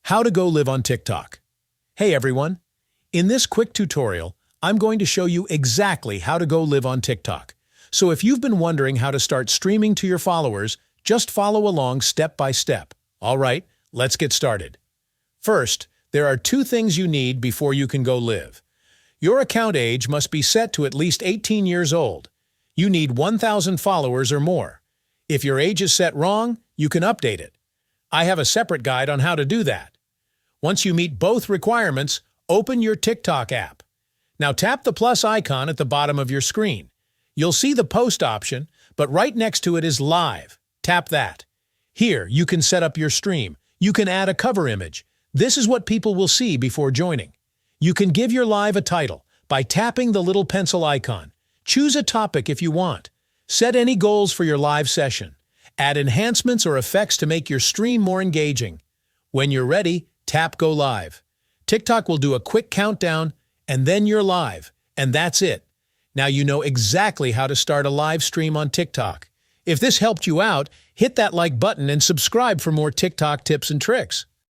How to go live on TikTok. Hey everyone! In this quick tutorial, I'm going to show you exactly how to go live on TikTok. So if you've been wondering how to start streaming to your followers, just follow along step by step. Alright, let's get started. First, there are two things you need before you can go live. Your account age must be set to at least 18 years old. You need 1,000 followers or more. If your age is set wrong, you can update it. I have a separate guide on how to do that. Once you meet both requirements, open your TikTok app. Now tap the plus icon at the bottom of your screen. You'll see the post option, but right next to it is live. Tap that. Here, you can set up your stream. You can add a cover image. This is what people will see before joining. You can give your live a title by tapping the little pencil icon. Choose a topic if you want. Set any goals for your live session. Add enhancements or effects to make your stream more engaging. When you're ready, tap Go Live. TikTok will do a quick countdown, and then you're live. And that's it. Now you know exactly how to start a live stream on TikTok. If this helped you out, hit that like button and subscribe for more TikTok tips and tricks.